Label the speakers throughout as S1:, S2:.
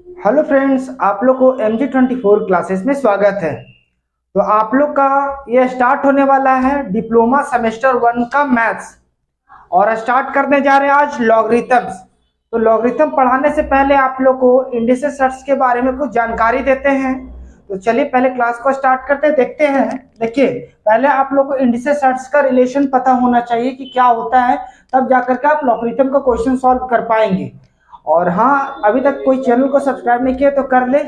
S1: Hello friends, आप लोग को MG24 क्लासेस में स्वागत है। तो आप लोग का ये स्टार्ट होने वाला है डिप्लोमा सेमेस्टर 1 का मैथ्स, और स्टार्ट करने जा रहे हैं आज लॉगरिथम्स। तो लॉगरिथम पढ़ाने से पहले आप लोग को इंडिसेस सर्च के बारे में कुछ जानकारी देते हैं। तो चलिए पहले क्लास को स्टार्ट करते हैं, देखते हैं। देखिए, पहले आप लोग को इंडिसेस सर्च का रिलेशन पता होना चाहिए कि क्या होता है, तब जाकर के आप लॉगरिथम का क्वेश्चन सॉल्व कर पाएंगे। और हाँ, अभी तक कोई चैनल को सब्सक्राइब नहीं किया तो कर ले,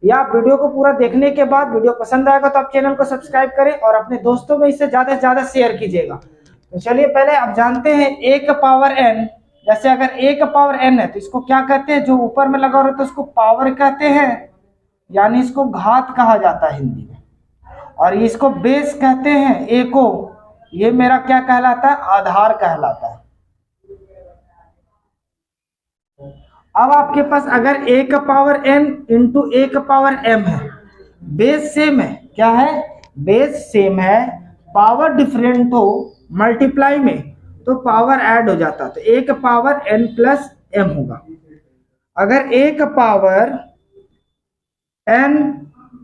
S1: या वीडियो को पूरा देखने के बाद वीडियो पसंद आएगा तो आप चैनल को सब्सक्राइब करें और अपने दोस्तों में इसे ज्यादा से ज्यादा शेयर कीजिएगा। तो चलिए पहले आप जानते हैं एक पावर एन, जैसे अगर एक पावर एन है तो इसको क्या कहते हैं, जो ऊपर में लगा रहता है उसको पावर कहते हैं, यानी इसको घात कहा जाता है हिंदी में। और इसको बेस कहते हैं, ए को, ये मेरा क्या कहलाता है, आधार कहलाता है। अब आपके पास अगर ए का पावर एन इंटू ए का पावर एम है, बेस सेम है, क्या है, बेस सेम है, पावर डिफरेंट हो मल्टीप्लाई में तो पावर ऐड हो जाता, तो ए का पावर एन प्लस एम होगा। अगर ए का पावर एन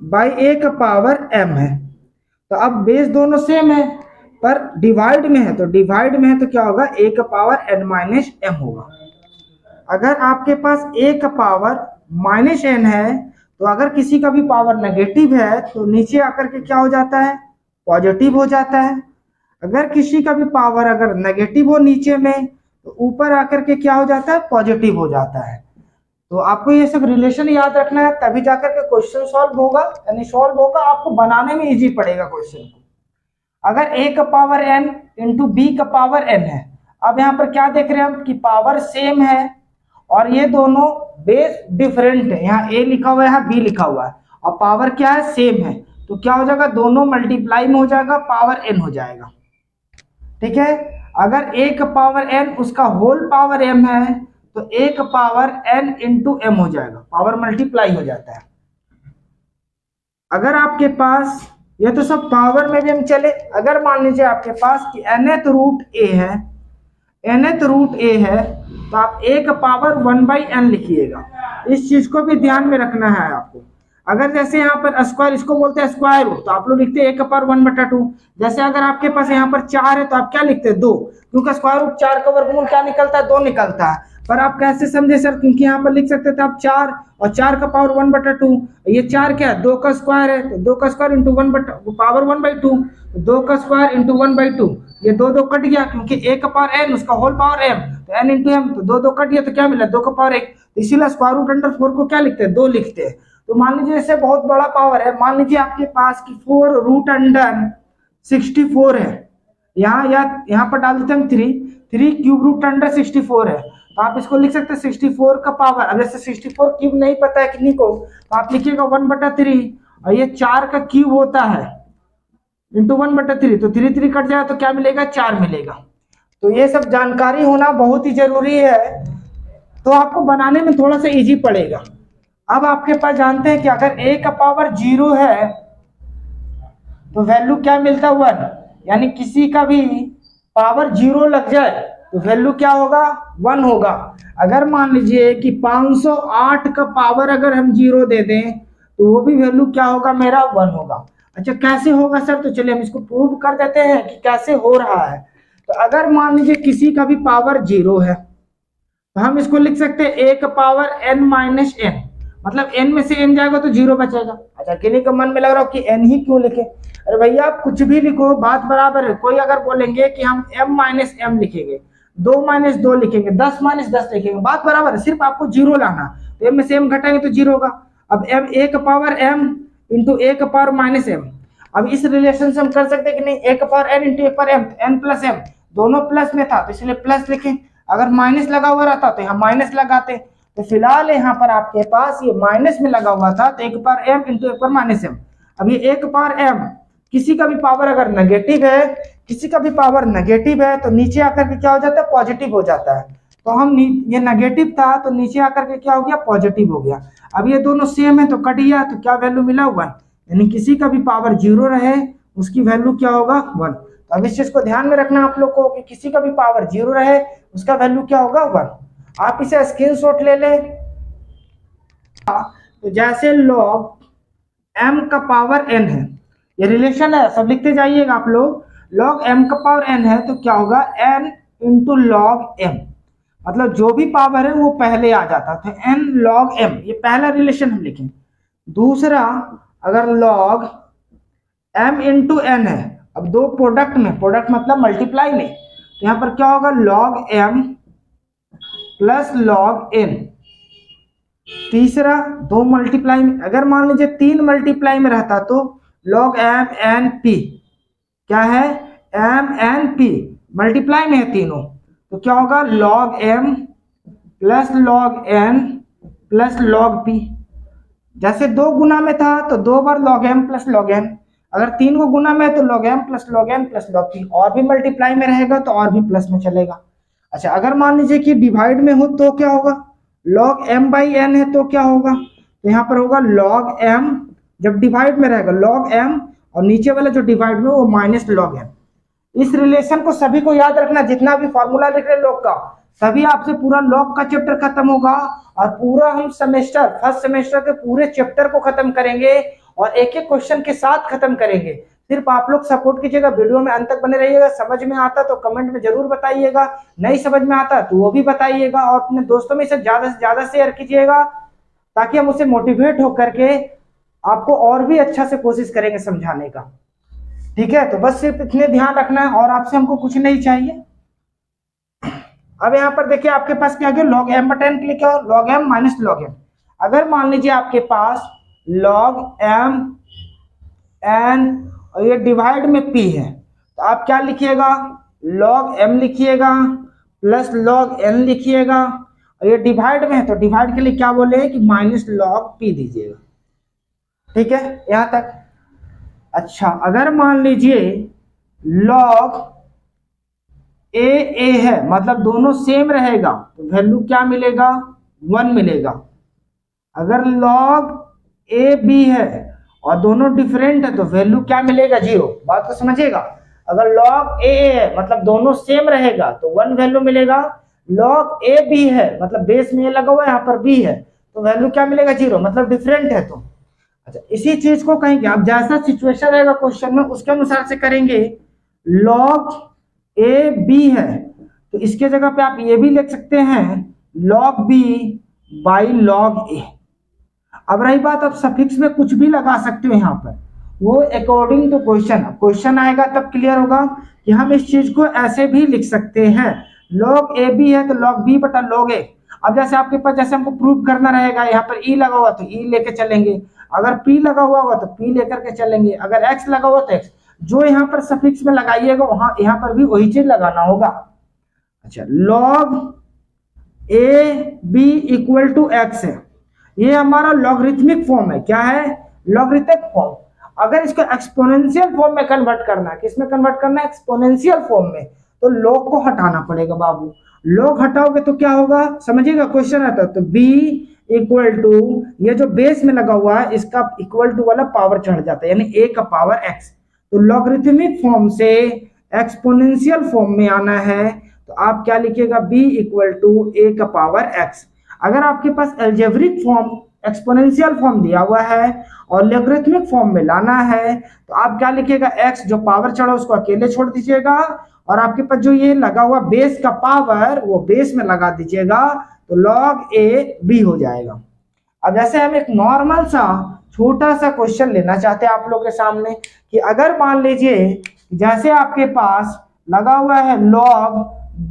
S1: बाई ए का पावर एम है तो अब बेस दोनों सेम है पर डिवाइड में है, तो डिवाइड में है तो क्या होगा, ए का पावर एन माइनस एम होगा। अगर आपके पास ए का पावर माइनस एन है तो अगर किसी का भी पावर नेगेटिव है तो नीचे आकर के क्या हो जाता है, पॉजिटिव हो जाता है। अगर किसी का भी पावर अगर नेगेटिव हो नीचे में तो ऊपर आकर के क्या हो जाता है, पॉजिटिव हो जाता है। तो आपको ये सब रिलेशन याद रखना है, तभी जाकर के क्वेश्चन सॉल्व होगा, यानी सॉल्व होगा, आपको बनाने में इजी पड़ेगा क्वेश्चन को। अगर ए का पावर एन इंटू बी का पावर एन है, अब यहाँ पर क्या देख रहे हैं हम कि पावर सेम है और ये दोनों बेस डिफरेंट है, यहाँ ए लिखा हुआ है, यहाँ बी लिखा हुआ है, और पावर क्या है, सेम है, तो क्या हो जाएगा, दोनों मल्टीप्लाई में हो जाएगा, पावर एन हो जाएगा। ठीक है। अगर ए का पावर एन उसका होल पावर एम है तो ए का पावर एन इंटू एम हो जाएगा, पावर मल्टीप्लाई हो जाता है। अगर आपके पास, ये तो सब पावर में भी हम चले, अगर मान लीजिए आपके पास कि nth रूट ए है, nth रूट ए है, तो आप ए का पावर 1/n लिखिएगा। इस चीज को भी ध्यान में रखना है आपको। अगर जैसे यहाँ पर स्क्वायर, इसको बोलते हैं स्क्वायर रूट, तो आप लोग लिखते हैं ए का पावर 1/2। जैसे अगर आपके पास यहाँ पर 4 है तो आप क्या लिखते हैं, 2, क्योंकि स्क्वायर रूट 4 का वर्गमूल क्या निकलता है, 2 निकलता है। पर आप कैसे समझे सर, क्योंकि यहाँ पर लिख सकते थे आप 4 और 4 का पावर 1/2, ये 4 क्या है, 2 का स्क्वायर है, तो 2 का स्क्वायर इंटू पावर 1/2, 2 का स्क्वायर इंटू 1/2, ये 2 कट गया, क्योंकि ए का पावर एन उसका होल पावर एम, तो एन इंटू एम, तो 2 कट गया, तो क्या मिला, 2 का पावर 1, इसीलिए स्क्वायर रूट अंडर 4 को क्या लिखते हैं, 2 लिखते हैं। तो मान लीजिए इससे बहुत बड़ा पावर है, मान लीजिए आपके पास कि 4 रूट अंडर 64 है, यहाँ पर डाल देते हैं 3 क्यूब रूट अंडर 64 है, तो आप इसको लिख सकते हैं 64 का पावर। अब जैसे 64 क्यूब नहीं पता है किन्हीं को, तो आप लिखिएगा 1/3, और ये 4 का क्यूब होता है इंटू 1/3, तो 3 कट जाए तो क्या मिलेगा, 4 मिलेगा। तो ये सब जानकारी होना बहुत ही जरूरी है, तो आपको बनाने में थोड़ा सा इजी पड़ेगा। अब आपके पास जानते हैं कि अगर ए का पावर 0 है तो वैल्यू क्या मिलता है, 1, यानी किसी का भी पावर 0 लग जाए तो वैल्यू क्या होगा, 1 होगा। अगर मान लीजिए कि 508 का पावर अगर हम 0 दे दें तो वो भी वैल्यू क्या होगा, मेरा 1 होगा। अच्छा, कैसे होगा सर, तो चलिए हम इसको प्रूव कर देते हैं कि कैसे हो रहा है। तो अगर मान लीजिए किसी का भी पावर 0 है तो हम इसको लिख सकते हैं ए का पावर n माइनस एन, मतलब n में से n जाएगा तो 0 बचेगा। अच्छा, किन्हीं के मन में लग रहा हो कि n ही क्यों लिखे, अरे भैया आप कुछ भी लिखो, बात बराबर है। कोई अगर बोलेंगे कि हम m माइनस एम लिखेंगे, 2 माइनस 2 लिखेंगे, 10 माइनस 10 लिखेंगे, बात बराबर है, सिर्फ आपको 0 लाना, तो m में से m घटाएंगे तो 0 होगा। अब m ए का पावर m इंटू ए का पावर माइनस एम, अब इस रिलेशन से हम कर सकते हैं कि नहीं, ए का power n into A power m, n plus m, दोनों प्लस में था तो इसलिए प्लस लिखें, अगर माइनस लगा हुआ रहता तो यहाँ माइनस लगाते। तो फिलहाल यहाँ पर आपके पास ये माइनस में लगा हुआ था, तो एक पावर m इंटू एक पावर माइनस m। अब ये एक पावर m, किसी का भी पावर अगर नेगेटिव है, किसी का भी पावर नेगेटिव है तो नीचे आकर के क्या हो जाता है, पॉजिटिव हो जाता है। तो हम ये नेगेटिव था तो नीचे आकर के क्या हो गया, पॉजिटिव हो गया। अब ये दोनों सेम है तो कट गया, तो क्या वैल्यू मिला, 1, यानी किसी का भी पावर 0 रहे उसकी वैल्यू क्या होगा, 1। तो अब इस चीज को ध्यान में रखना आप लोग को कि किसी का भी पावर 0 रहे उसका वैल्यू क्या होगा, 1। आप इसे स्क्रीनशॉट ले लें तो जैसे लॉग m का पावर n है, ये रिलेशन है, सब लिखते जाइएगा आप लोग। लॉग m का पावर n है तो क्या होगा, n इंटू लॉग m, मतलब जो भी पावर है वो पहले आ जाता था, n log m, ये पहला रिलेशन हम लिखेंगे। दूसरा, अगर log m इंटू n है, अब दो प्रोडक्ट में, प्रोडक्ट मतलब मल्टीप्लाई में, तो यहाँ पर क्या होगा, log m plus log n। तीसरा, दो मल्टीप्लाई में, अगर मान लीजिए तीन मल्टीप्लाई में रहता तो log m n p, क्या है, m n p मल्टीप्लाई में है तीनों, तो क्या होगा, log m plus log n plus log p। जैसे दो गुना में था तो दो बार log m plus log n, अगर तीन को गुना में है तो log m plus log n plus log p, और भी मल्टीप्लाई में रहेगा तो और भी प्लस में चलेगा। अच्छा, अगर मान लीजिए कि डिवाइड में हो तो क्या होगा, log m बाई n है तो क्या होगा, तो यहाँ पर होगा log m, जब डिवाइड में रहेगा log m, और नीचे वाला जो डिवाइड में वो माइनस log m। इस रिलेशन को सभी को याद रखना, जितना भी फॉर्मूला लिख रहे लॉग का, तभी आपसे पूरा लॉग का चैप्टर खत्म होगा, और पूरा हम सेमेस्टर, फर्स्ट सेमेस्टर के पूरे चैप्टर को खत्म करेंगे, और एक एक क्वेश्चन के साथ खत्म करेंगे। सिर्फ आप लोग सपोर्ट कीजिएगा, वीडियो में अंत तक बने रहिएगा। समझ में आता तो कमेंट में जरूर बताइएगा, नहीं समझ में आता तो वो भी बताइएगा, और अपने दोस्तों में इसे ज्यादा से ज्यादा शेयर कीजिएगा, ताकि हम उसे मोटिवेट होकर के आपको और भी अच्छा से कोशिश करेंगे समझाने का। ठीक है, तो बस सिर्फ इतने ध्यान रखना है, और आपसे हमको कुछ नहीं चाहिए। अब यहाँ पर देखिए आपके पास क्या है, log m बटा n के लिए क्या हो, log m minus log m। अगर मान लीजिए आपके पास log m n और ये डिवाइड में p है, तो आप क्या लिखिएगा, log m लिखिएगा प्लस log n लिखिएगा, और ये डिवाइड में है तो डिवाइड के लिए क्या बोले कि माइनस log p दीजिएगा। ठीक है, यहां तक। अच्छा, अगर मान लीजिए log a है, मतलब दोनों सेम रहेगा, तो वैल्यू क्या मिलेगा, 1 मिलेगा। अगर log a b है और दोनों डिफरेंट है तो वैल्यू क्या मिलेगा, 0। बात को समझिएगा, अगर log a है मतलब दोनों सेम रहेगा तो 1 वैल्यू मिलेगा। log a b है मतलब बेस में ये लगा हुआ है, यहाँ पर b है, तो वैल्यू क्या मिलेगा, 0, मतलब डिफरेंट है। तो अच्छा, इसी चीज को कहेंगे, अब जैसा सिचुएशन रहेगा क्वेश्चन में उसके अनुसार से करेंगे। log a b है तो इसके जगह पे आप ये भी लिख सकते हैं log b by log a। अब रही बात, आप सफिक्स में कुछ भी लगा सकते हो यहाँ पर, वो अकॉर्डिंग टू क्वेश्चन, क्वेश्चन आएगा तब क्लियर होगा कि हम इस चीज को ऐसे भी लिख सकते हैं। log a b है तो log b बटा log a। अब जैसे आपके पास, जैसे हमको प्रूव करना रहेगा, यहाँ पर e लगा हुआ तो e लेके चलेंगे, अगर p लगा हुआ होगा तो p लेकर के चलेंगे, अगर x लगा हुआ तो x, जो यहाँ पर सफिक्स में लगाइएगा वहां यहाँ पर भी वही चीज लगाना होगा। अच्छा, log a b equal to x है, ये हमारा लॉगरिथमिक फॉर्म है। क्या है, लॉगरिथमिक फॉर्म। अगर इसको एक्सपोनेंशियल फॉर्म में कन्वर्ट करना है, किसमें कन्वर्ट करना है, एक्सपोनेंशियल फॉर्म में, तो log को हटाना पड़ेगा बाबू। log हटाओगे तो क्या होगा, समझिएगा, क्वेश्चन आता है तो b इक्वल टू, ये जो बेस में लगा हुआ है इसका इक्वल टू वाला पावर चढ़ जाता है, यानी a का पावर x। तो लॉगरिथमिक फॉर्म से एक्सपोनेंशियल फॉर्म में आना है तो आप क्या लिखिएगा, b इक्वल टू a का पावर x। अगर आपके पास एल्जेब्रिक फॉर्म, एक्सपोनेंशियल फॉर्म दिया हुआ है और लॉगरिथमिक फॉर्म में लाना है तो आप क्या लिखिएगा, x जो पावर चढ़ा उसको अकेले छोड़ दीजिएगा, और आपके पास जो ये लगा हुआ बेस का पावर वो बेस में लगा दीजिएगा, तो log a b हो जाएगा। अब जैसे हम एक नॉर्मल सा छोटा सा क्वेश्चन लेना चाहते हैं आप लोग के सामने, कि अगर मान लीजिए जैसे आपके पास लगा हुआ है log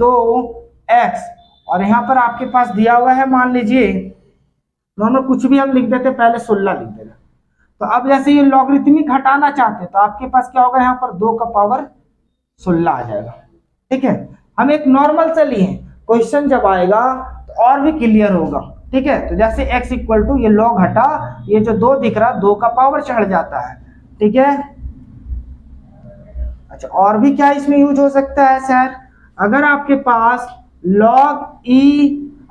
S1: 2x, और यहाँ पर आपके पास दिया हुआ है, मान लीजिए दोनों कुछ भी हम लिख देते, पहले 16 लिख देते। तो अब जैसे ये लॉगरिथमिक हटाना चाहते तो आपके पास क्या होगा, यहाँ पर 2 का पावर 16 आ जाएगा। ठीक है, हम एक नॉर्मल से लिए, क्वेश्चन जब आएगा तो और भी क्लियर होगा। ठीक है, तो जैसे x इक्वल टू, ये log हटा, ये जो 2 दिख रहा, 2 का पावर चढ़ जाता है। ठीक है, अच्छा, और भी क्या इसमें यूज हो सकता है सर, अगर आपके पास log e,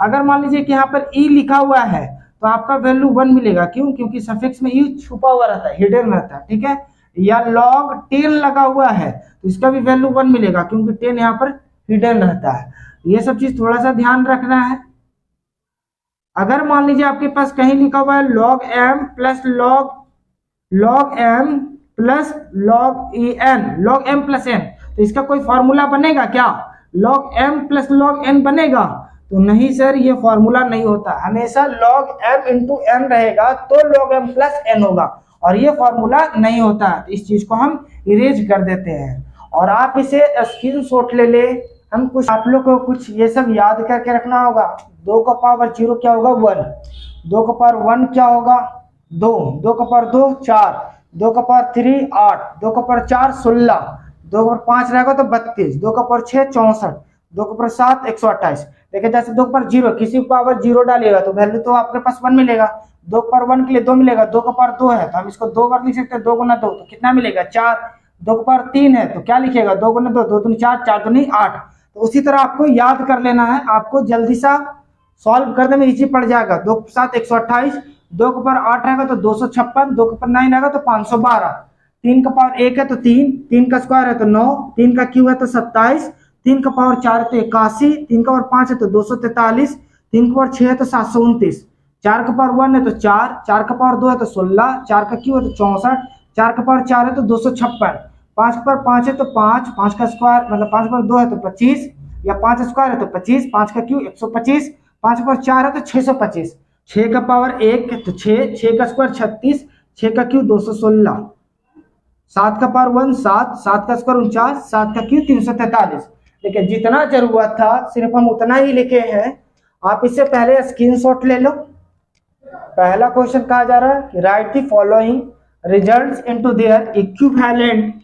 S1: अगर मान लीजिए कि यहाँ पर e लिखा हुआ है तो आपका वैल्यू 1 मिलेगा। क्यों, क्योंकि सफिक्स में e छुपा हुआ रहता है, हिडन रहता है। ठीक है, या log 10 लगा हुआ है तो इसका भी वैल्यू 1 मिलेगा, क्योंकि 10 यहाँ पर हिडन रहता है। ये सब चीज थोड़ा सा ध्यान रखना है। अगर मान लीजिए आपके पास कहीं लिखा हुआ है log m plus log m plus log n, log m plus n, तो इसका कोई फॉर्मूला बनेगा क्या? log m plus log n बनेगा? तो नहीं सर, ये फॉर्मूला नहीं होता, हमेशा log m इंटू n रहेगा तो log m प्लस n होगा, और ये फॉर्मूला नहीं होता। तो इस चीज को हम इरेज कर देते हैं, और आप इसे स्क्रीनशॉट ले ले। हम कुछ आप लोग को कुछ ये सब याद करके रखना होगा। 2 का पावर 0 क्या होगा? 1। 2 का पावर 1 क्या होगा? 2। 2 का पावर 2 4। 2 का पावर 3 8। 2 का पावर 4 16। 2 का पावर 5 रहेगा तो 32। 2 का पावर 6 64। 2 का पावर 7 128। देखिए जैसे 2 का पावर 0, किसी पावर 0 डालिएगा तो वैल्यू तो आपके पास 1 मिलेगा। 2 का पावर 1 के लिए 2 मिलेगा। 2 का पावर 2 है तो हम इसको 2 बार लिख सकते हैं। 2 गुना 2 तो कितना मिलेगा? 4। 2 का पावर 3 है तो क्या लिखिएगा? 2 गुना 2 2 दूनी 4 4 दूनी 8। तो उसी तरह आपको याद कर लेना है, आपको जल्दी सा सॉल्व करने में इजी पड़ जाएगा। 2 के साथ 128। 2 के पावर 8 रहेगा तो 256। 2 के पावर 9 रहेगा तो 512। 3 का पावर 1 है तो 3। 3 का स्क्वायर है तो 9। 3 का क्यूब है तो 27। 3 का पावर 4 है तो 81। 3 का पावर 5 है तो 243। 3 का पावर 6 है तो 729। 4 का पावर 1 है तो 4। 4 का पावर 2 है तो 16। 4 का क्यूब है तो 64। 4 का पावर 4 है तो 256। 5 का पावर 5 है तो 5। 5 का स्क्वायर मतलब 5 का पावर 2 है तो 25, या 5 स्क्वायर है तो 25। 5 का क्यूब 125। 5 का पावर 4 है तो 625। 6 का पावर 1 है तो 6। 6 का स्क्वायर 36। 6 का क्यूब 216। 7 का पावर 1 7। 7 का स्क्वायर 49। 7 का क्यूब 343। देखिए जितना जरूरत था सिर्फ हम उतना ही लिखे हैं। आप इससे पहले स्क्रीनशॉट ले लो। पहला क्वेश्चन कहा जा रहा है कि right the following results into their equivalent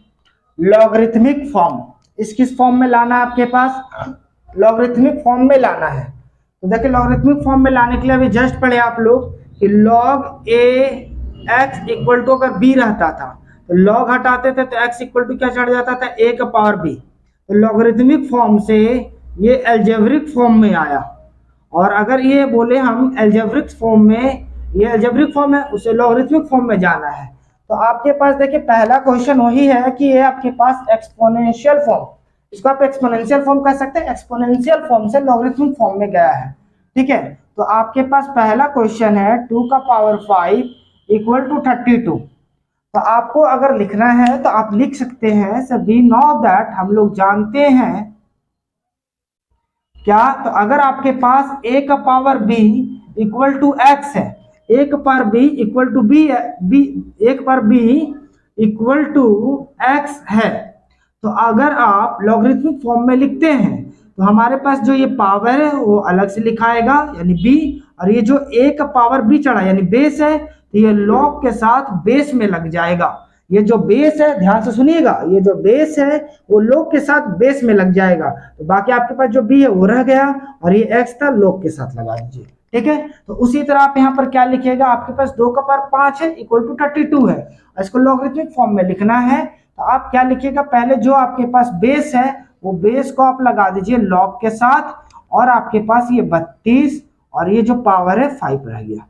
S1: logarithmic form. इस किस फॉर्म में लाना है आपके पास? लॉगरिथमिक फॉर्म में लाना है। तो देखिए लॉगरिथमिक फॉर्म में लाने के लिए अभी जस्ट पढ़े आप लोग कि log a x equal to अगर b रहता था तो log हटाते थे तो x इक्वल टू क्या चढ़ जाता था? a का पावर b। तो लॉगरिथमिक फॉर्म से ये एल्जेब्रिक फॉर्म में आया, और अगर ये बोले हम एल्जेब्रिक फॉर्म में, ये एल्जेब्रिक फॉर्म है, उसे लॉगरिथमिक फॉर्म में जाना है, तो आपके पास देखिए पहला क्वेश्चन वही है कि ये आपके पास एक्सपोनेंशियल फॉर्म, इसको आप एक्सपोनेंशियल फॉर्म कह सकते हैं, एक्सपोनेंशियल फॉर्म से लॉगरिथमिक फॉर्म में गया है। ठीक है, तो आपके पास पहला क्वेश्चन है 2 का पावर 5 इक्वल टू 32। तो आपको अगर लिखना है तो आप लिख सकते हैं सर वी नो दैट, हम लोग जानते हैं क्या? तो अगर आपके पास a का power b equal to x है, a का power b equal to b है, a का power b equal to x है, तो अगर आप लॉगरिथमिक फॉर्म में लिखते हैं तो हमारे पास जो ये पावर है वो अलग से लिखाएगा यानी b, और ये जो a का पावर b चढ़ा यानी बेस है तो ये लॉग के साथ बेस में लग जाएगा। ये जो बेस है ध्यान से सुनिएगा, ये जो बेस है वो लॉग के साथ बेस में लग जाएगा, तो बाकी आपके पास जो b है वो रह गया, और ये x था लॉग के साथ लगा दीजिए। ठीक है, तो उसी तरह आप यहाँ पर क्या लिखिएगा? आपके पास 2 का पावर 5 है इक्वल टू 32 है, इसको लॉगरिथमिक फॉर्म में लिखना है, तो आप क्या लिखिएगा? पहले जो आपके पास बेस है वो बेस को आप लगा दीजिए लॉग के साथ, और आपके पास ये 32 और ये जो पावर है 5 रह गया।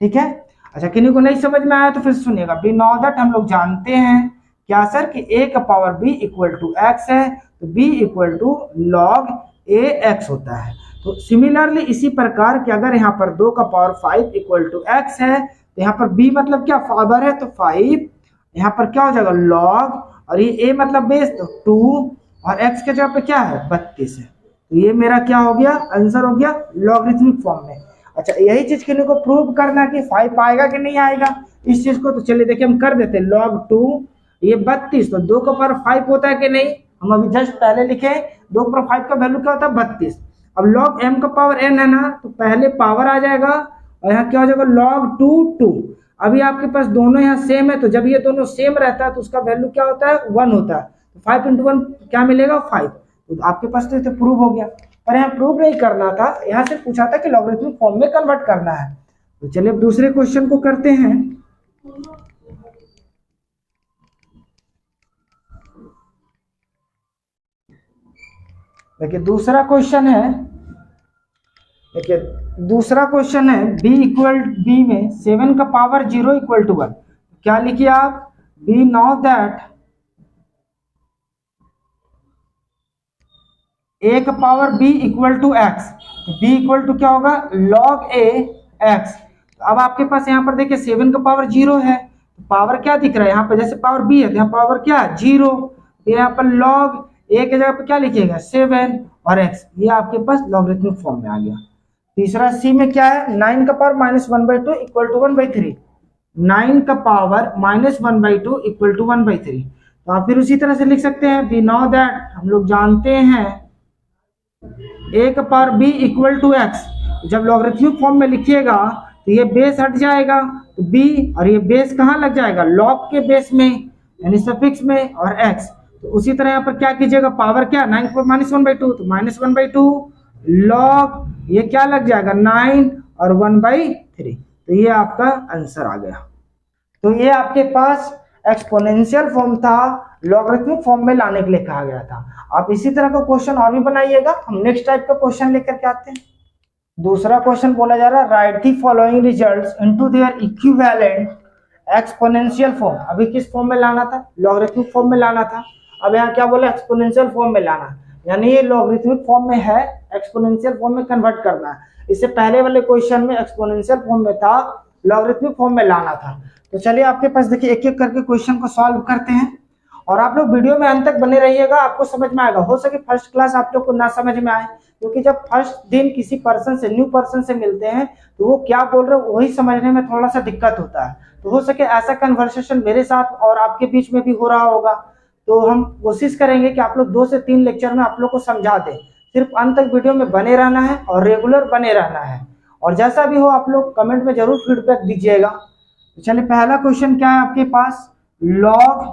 S1: ठीक है, अच्छा किन्हीं को नहीं समझ में आया तो फिर सुनिएगा। वी नो दैट, हम लोग जानते हैं क्या सर कि a का power b equal to x है, तो b equal to log ax होता है। तो सिमिलरली इसी प्रकार कि अगर यहाँ पर 2 का पावर 5 इक्वल टू x है तो यहाँ पर b मतलब क्या? पावर है तो 5, यहाँ पर क्या हो जाएगा? log, और ये a मतलब बेस तो 2, और x के जगह पे क्या है? 32 है, तो ये मेरा क्या हो गया? आंसर हो गया लॉगरिथमिक फॉर्म में। अच्छा यही चीज के लिए को प्रूव करना कि 5 आएगा कि नहीं आएगा इस चीज को, तो चलिए देखिए हम कर देते हैं। log 2 ये 32, तो 2 का पावर 5 होता है कि नहीं? हम अभी जस्ट पहले लिखे 2 का पावर 5 का वैल्यू क्या होता है? 32। अब log m का पावर n है ना, तो पहले पावर आ जाएगा और यहाँ क्या हो जाएगा? log 2 2। अभी आपके पास दोनों यहाँ सेम है, तो जब ये दोनों सेम रहता है तो उसका वैल्यू क्या होता है? 1 होता है, तो 5 इंटू 1 क्या मिलेगा? 5। तो आपके पास तो इसे प्रूव हो गया, पर यहाँ प्रूव नहीं करना था, यहाँ से पूछा था कि लॉगरिथमिक फॉर्म में कन्वर्ट करना है। तो चलिए अब दूसरे क्वेश्चन को करते हैं। देखिए दूसरा क्वेश्चन है, देखिए दूसरा क्वेश्चन है b इक्वल b में 7 का पावर 0 इक्वल टू 1। क्या लिखिए आप? वी नो दैट a का power b equal to x, b equal to क्या होगा? log a x। तो अब आपके पास यहाँ पर देखिए 7 का पावर 0 है, तो पावर क्या दिख रहा है यहाँ पर, जैसे पावर b है तो यहाँ पावर क्या है 0, फिर यहाँ पर log a के जगह पर क्या लिखिएगा 7 और x, ये आपके पास लॉगरिथमिक फॉर्म में आ गया। तीसरा सी में क्या है 9 का पावर -1/2 इक्वल टू 1/3, 9 का पावर -1/2 इक्वल टू 1/3। तो आप फिर उसी तरह से लिख सकते हैं वी नो दैट, हम लोग जानते हैं a का power b equal to x। जब लॉगरिथमिक फॉर्म में लिखिएगा तो ये बेस हट जाएगा तो b, और ये बेस कहाँ लग जाएगा लॉग के बेस में यानी सफिक्स में, और x। तो उसी तरह यहाँ पर क्या कीजिएगा पावर क्या 9 का -1/2 तो -1/2 लॉग ये क्या लग जाएगा 9 और 1/3। तो ये आपका आंसर आ गया। तो ये आपके पास एक्सपोनेंशियल फॉर्म था, लॉगरिथमिक फॉर्म में लाने के लिए कहा गया था। आप इसी तरह का क्वेश्चन और भी बनाइएगा। हम नेक्स्ट टाइप का क्वेश्चन लेकर के आते हैं। दूसरा क्वेश्चन बोला जा रहा है right the following results into their equivalent exponential form. अभी किस फॉर्म में लाना था, लॉगरिथमिक फॉर्म में लाना था। अब यहाँ क्या बोला एक्सपोनेंशियल फॉर्म में लाना, यानी ये लॉगरिथमिक फॉर्म में है, एक्सपोनेंशियल फॉर्म में कन्वर्ट करना है। इससे पहले वाले क्वेश्चन में एक्सपोनेंशियल फॉर्म में था, लॉगरिथमिक फॉर्म में लाना था। तो चलिए आपके पास देखिए एक एक करके क्वेश्चन को सॉल्व करते हैं, और आप लोग वीडियो में अंत तक बने रहिएगा, आपको समझ में आएगा। हो सके फर्स्ट क्लास आप लोग को ना समझ में आए, क्योंकि जब फर्स्ट दिन किसी पर्सन से, न्यू पर्सन से मिलते हैं तो वो क्या बोल रहे हैं वही समझने में थोड़ा सा दिक्कत होता है। तो हो सके ऐसा कन्वर्सेशन मेरे साथ और आपके बीच में भी हो रहा होगा। तो हम कोशिश करेंगे कि आप लोग 2 से 3 लेक्चर में आप लोग को समझा दें। सिर्फ अंत तक वीडियो में बने रहना है और रेगुलर बने रहना है, और जैसा भी हो आप लोग कमेंट में जरूर फीडबैक दीजिएगा। तो चलिए पहला क्वेश्चन क्या है आपके पास, log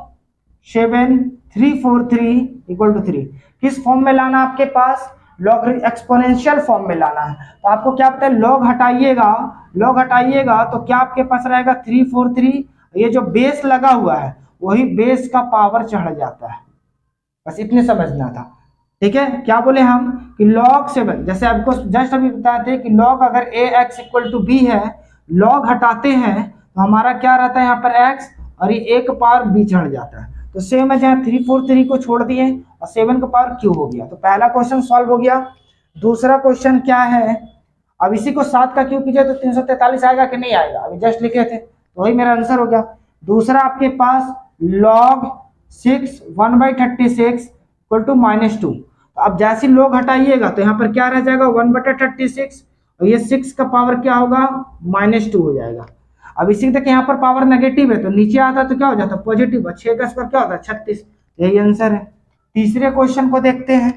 S1: 7343 इक्वल टू 3 किस फॉर्म में लाना आपके पास, लॉग एक्सपोनेंशियल फॉर्म में लाना है। तो आपको क्या पता है लॉग हटाइएगा तो क्या आपके पास रहेगा 343, ये जो बेस लगा हुआ है वही बेस का पावर चढ़ जाता है, बस इतने समझना था। ठीक है, क्या बोले हम कि log 7, जैसे आपको जस्ट अभी बताए थे कि log अगर ax इक्वल टू b है, log हटाते हैं तो हमारा क्या रहता है यहाँ पर x, और ये a का पावर b चढ़ जाता है। तो सेम है, जहाँ 343 को छोड़ दिए और 7 का पावर q हो गया। तो पहला क्वेश्चन सॉल्व हो गया। दूसरा क्वेश्चन क्या है, अब इसी को 7 का q कीजिए तो 343 आएगा कि नहीं आएगा, अभी जस्ट लिखे थे तो वही मेरा आंसर हो गया। दूसरा आपके पास log 6 1/36 इक्वल टू -2। तो अब जैसे log हटाइएगा तो यहाँ पर क्या रह जाएगा 1/36, और ये 6 का पावर क्या होगा -2 हो जाएगा। अब इसी तक यहाँ पर पावर नेगेटिव है तो नीचे आता तो क्या हो जाता पॉजिटिव, 6 का स्क्वायर क्या होता है 36, यही आंसर है। तीसरे क्वेश्चन को देखते हैं।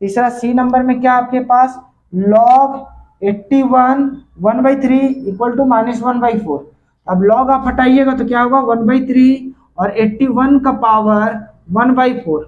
S1: तीसरा सी नंबर में क्या आपके पास log 81 1/3 इक्वल टू -1/4। अब log आप हटाइएगा तो क्या होगा 1/3 और 81 का पावर 1/4।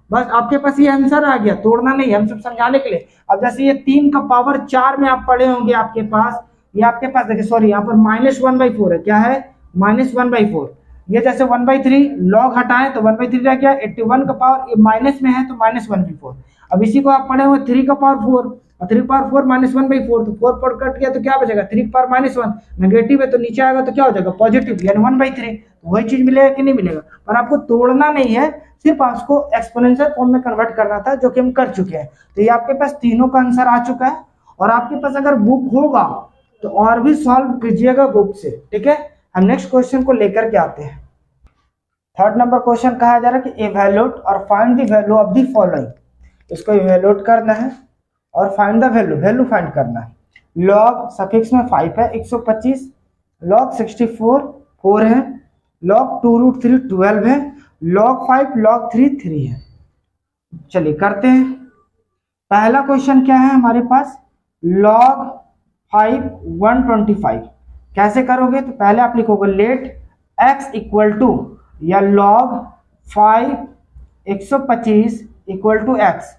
S1: बस आपके पास ये आंसर आ गया, तोड़ना नहीं, हम सब समझाने के लिए। अब जैसे ये 3 का पावर 4 में आप पढ़े होंगे आपके पास, ये आपके पास देखिए सॉरी यहाँ पर -1/4 है, क्या है -1/4। ये जैसे 1/3 log हटाएं तो 1/3 रह गया, 81 का पावर ये माइनस में है तो -1/4। अब इसी को आप पढ़े हुए 3 का पावर 4 और 3 पावर 4 -1/4, तो 4 पर कट गया तो क्या बचेगा 3 पावर -1, नेगेटिव है तो नीचे आएगा तो क्या हो जाएगा पॉजिटिव, यानी 1/3। तो वही चीज मिलेगा कि नहीं मिलेगा, पर आपको तोड़ना नहीं है, सिर्फ आपको एक्सपोनेंशियल फॉर्म में कन्वर्ट करना था, जो कि हम कर चुके हैं। तो ये आपके पास तीनों का आंसर आ चुका है, और आपके पास अगर बुक होगा तो और भी सॉल्व कीजिएगा बुक से। ठीक है, हम नेक्स्ट क्वेश्चन को लेकर के आते हैं। थर्ड नंबर क्वेश्चन कहा जा रहा है कि इवैल्यूएट और find the value of the following. इसको इवैल्यूएट करना है और फाइंड द वैल्यू फाइंड करना है। log सफिक्स में 5 है 125, log 64 4 है, log 2√3 12 है, log 5 log 3 3 है। चलिए करते हैं। पहला क्वेश्चन क्या है हमारे पास, log 5 125 कैसे करोगे, तो पहले आप लिखोगे लेट x इक्वल टू या log 5 125 इक्वल टू x।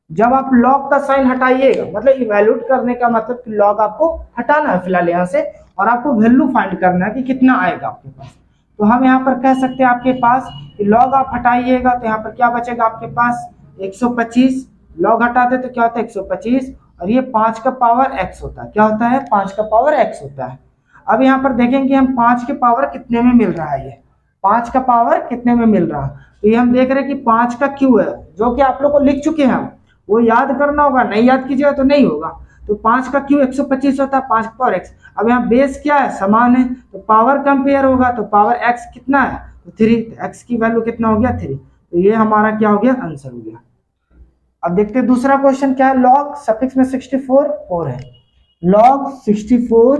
S1: जब आप log का साइन हटाइएगा, मतलब इवैल्यूएट करने का मतलब कि log आपको हटाना है फिलहाल यहाँ से, और आपको वैल्यू फाइंड करना है कि कितना आएगा आपके पास। तो हम यहाँ पर कह सकते हैं आपके पास कि log आप हटाइएगा तो यहाँ पर क्या बचेगा आपके पास 125, log हटाते तो क्या होता है 125, और ये 5 का पावर x होता है, क्या होता है 5 का पावर x होता है। अब यहाँ पर देखेंगे हम 5 के पावर कितने में मिल रहा है, ये 5 का पावर कितने में मिल रहा है। तो ये हम देख रहे हैं कि 5 का क्यू है, जो कि आप लोग को लिख चुके हैं हम, वो याद करना होगा, नहीं याद कीजिएगा तो नहीं होगा। तो 5 का क्यूब 125 होता है, 5 की पावर x। अब यहाँ बेस क्या है, समान है, तो पावर कंपेयर होगा, तो पावर x कितना है, तो 3, तो x की वैल्यू कितना हो गया 3। तो ये हमारा क्या हो गया, आंसर हो गया। अब देखते हैं दूसरा क्वेश्चन क्या है। लॉग सफिक्स में 64 4 है, लॉग 64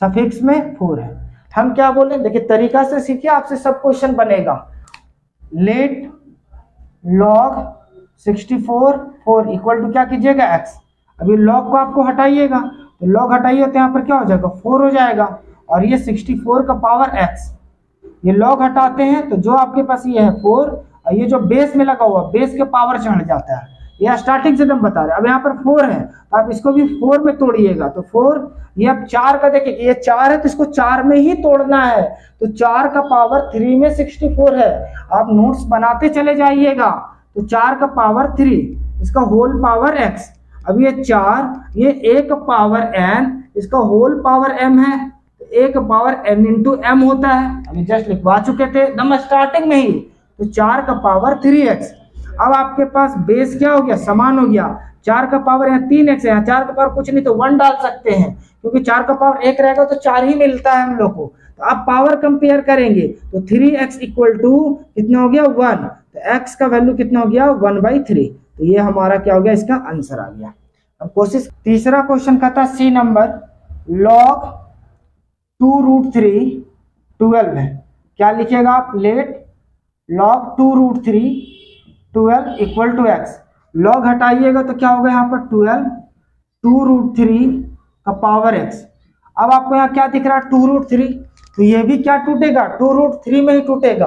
S1: सफिक्स में 4 है। हम क्या बोले, देखिए तरीका से सीखिए, आपसे सब क्वेश्चन बनेगा। लेट लॉग 64 4 इक्वल टू क्या कीजिएगा x। अभी लॉग को आपको हटाइएगा, तो लॉग हटाइए तो यहाँ पर क्या हो जाएगा 4 हो जाएगा, और ये 64 का पावर x। ये लॉग हटाते हैं तो जो आपके पास ये है 4, और ये जो बेस में लगा हुआ बेस के पावर चढ़ जाता है। ये स्टार्टिंग से हम बता रहे हैं। अब यहाँ पर 4 है तो आप इसको भी 4 में तोड़िएगा, तो 4, ये अब 4 का देखिए ये 4 है तो इसको 4 में ही तोड़ना है, तो 4 का पावर 3 में 64 है। आप नोट्स बनाते चले जाइएगा, तो 4 का पावर 3, इसका होल पावर x। अब ये 4, ये 1 पावर n, इसका होल पावर m है, 1 पावर n इंटू m होता है, अभी जस्ट लिखवा चुके थे एकदम स्टार्टिंग में ही। तो 4 का पावर 3x। अब आपके पास बेस क्या हो गया, समान हो गया। 4 का पावर यहाँ 3x है, यहाँ 4 का पावर कुछ नहीं तो 1 डाल सकते हैं, क्योंकि 4 का पावर 1 रहेगा तो 4 ही मिलता है हम लोग को। तो आप पावर कंपेयर करेंगे तो 3x इक्वल टू कितना हो गया 1, तो x का वैल्यू कितना हो गया 1/3। तो ये हमारा क्या हो गया, इसका आंसर आ गया। अब कोशिश, तीसरा क्वेश्चन कहता है सी नंबर, लॉग 2√3 12 है। क्या लिखिएगा आप, let log 2√3 12 equal to x। Log हटाइएगा तो क्या होगा यहाँ पर 12 2√3 का पावर x। अब आपको यहाँ क्या दिख रहा है 2√3, तो ये भी क्या टूटेगा 2√3 में ही टूटेगा।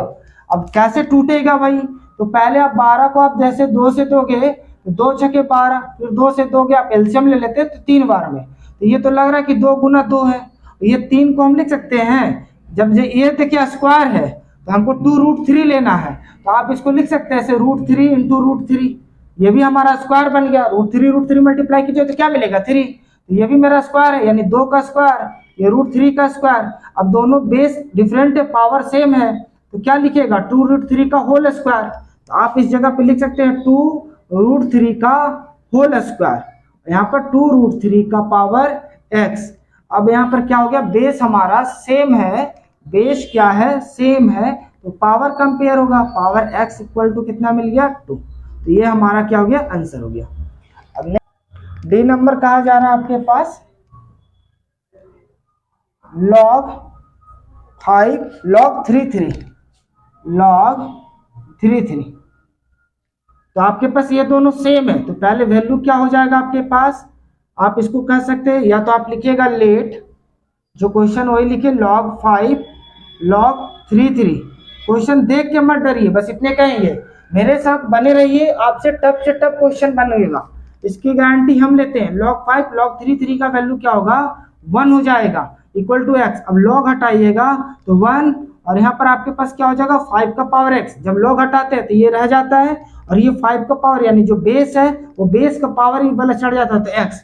S1: अब कैसे टूटेगा भाई, तो पहले आप 12 को आप जैसे 2 से दोगे तो 2 छके 12, फिर 2 से दोगे आप एलसीएम ले लेते हैं तो 3 बार में, तो ये तो लग रहा है कि 2 गुना 2 है, ये 3 को हम लिख सकते हैं। जब ये देखिए स्क्वायर है तो हमको 2√3 लेना है, तो आप इसको लिख सकते हैं ऐसे √3 इंटू √3, ये भी हमारा स्क्वायर बन गया। √3 मल्टीप्लाई कीजिए तो क्या मिलेगा 3, तो ये भी मेरा स्क्वायर है, यानी 2 का स्क्वायर, ये √3 का स्क्वायर। अब दोनों बेस डिफरेंट है, पावर सेम है, तो क्या लिखिएगा 2√3 का होल स्क्वायर। तो आप इस जगह पे लिख सकते हैं 2√3 का होल स्क्वायर, यहाँ पर 2√3 का पावर x। अब यहाँ पर क्या हो गया, बेस हमारा सेम है, बेस क्या है सेम है, तो पावर कंपेयर होगा, पावर x इक्वल टू कितना मिल गया 2। तो ये हमारा क्या हो गया, आंसर हो गया। अब डी नंबर कहा जा रहा है आपके पास, log 33 log 33। तो आपके पास ये दोनों सेम है, तो पहले वैल्यू क्या हो जाएगा आपके पास, आप इसको कह सकते हैं, या तो आप लिखिएगा लेट, जो क्वेश्चन वही लिखिए log 5 log 33। क्वेश्चन देख के मत डरिए, बस इतने कहेंगे, मेरे साथ बने रहिए, आपसे टफ से टफ क्वेश्चन बनेगा, इसकी गारंटी हम लेते हैं। log 5 log 33 का वैल्यू क्या होगा 1 हो जाएगा इक्वल टू x। अब log हटाइएगा तो 1, और यहाँ पर आपके पास क्या हो जाएगा 5 का पावर x। जब log हटाते हैं तो ये रह जाता है, और ये 5 का पावर यानी जो बेस है वो बेस का पावर ही वाला चढ़ जाता है, तो x।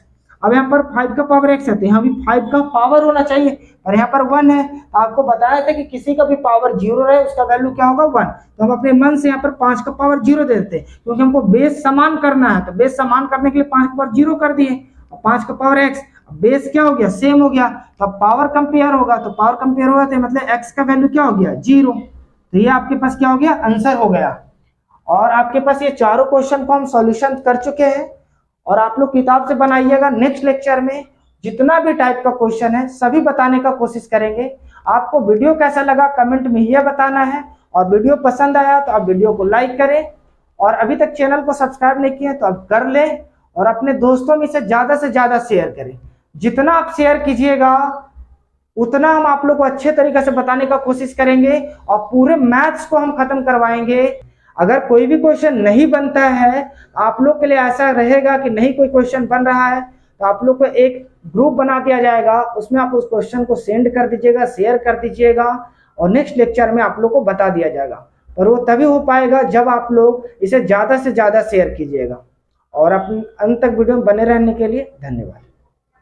S1: अब यहाँ पर 5 का पावर x है, तो यहाँ भी 5 का पावर होना चाहिए, और यहाँ पर 1 है। तो आपको बताया था कि किसी का भी पावर 0 रहे उसका वैल्यू क्या होगा 1, तो हम अपने मन से यहाँ पर 5 का पावर 0 दे देते हैं, क्योंकि हमको बेस समान करना है। तो बेस समान करने के लिए 5 का पावर 0 कर दिए, और 5 का पावर x, बेस क्या हो गया सेम हो गया, तो अब पावर कंपेयर होगा, तो पावर कंपेयर होगा तो मतलब x का वैल्यू क्या हो गया 0। तो ये आपके पास क्या हो गया, आंसर हो गया। और आपके पास ये चारों क्वेश्चन को हम सॉल्यूशन कर चुके हैं, और आप लोग किताब से बनाइएगा। नेक्स्ट लेक्चर में जितना भी टाइप का क्वेश्चन है सभी बताने का कोशिश करेंगे। आपको वीडियो कैसा लगा कमेंट में यह बताना है, और वीडियो पसंद आया तो आप वीडियो को लाइक करें, और अभी तक चैनल को सब्सक्राइब नहीं किए तो आप कर लें, और अपने दोस्तों में से ज्यादा शेयर करें। जितना आप शेयर कीजिएगा उतना हम आप लोग को अच्छे तरीके से बताने का कोशिश करेंगे, और पूरे मैथ्स को हम खत्म करवाएंगे। अगर कोई भी क्वेश्चन नहीं बनता है, आप लोग के लिए ऐसा रहेगा कि नहीं कोई क्वेश्चन बन रहा है, तो आप लोग को एक ग्रुप बना दिया जाएगा, उसमें आप उस क्वेश्चन को सेंड कर दीजिएगा, शेयर कर दीजिएगा, और नेक्स्ट लेक्चर में आप लोग को बता दिया जाएगा। और वो तभी हो पाएगा जब आप लोग इसे ज्यादा से ज्यादा शेयर कीजिएगा। और अपने अंत तक वीडियो में बने रहने के लिए धन्यवाद।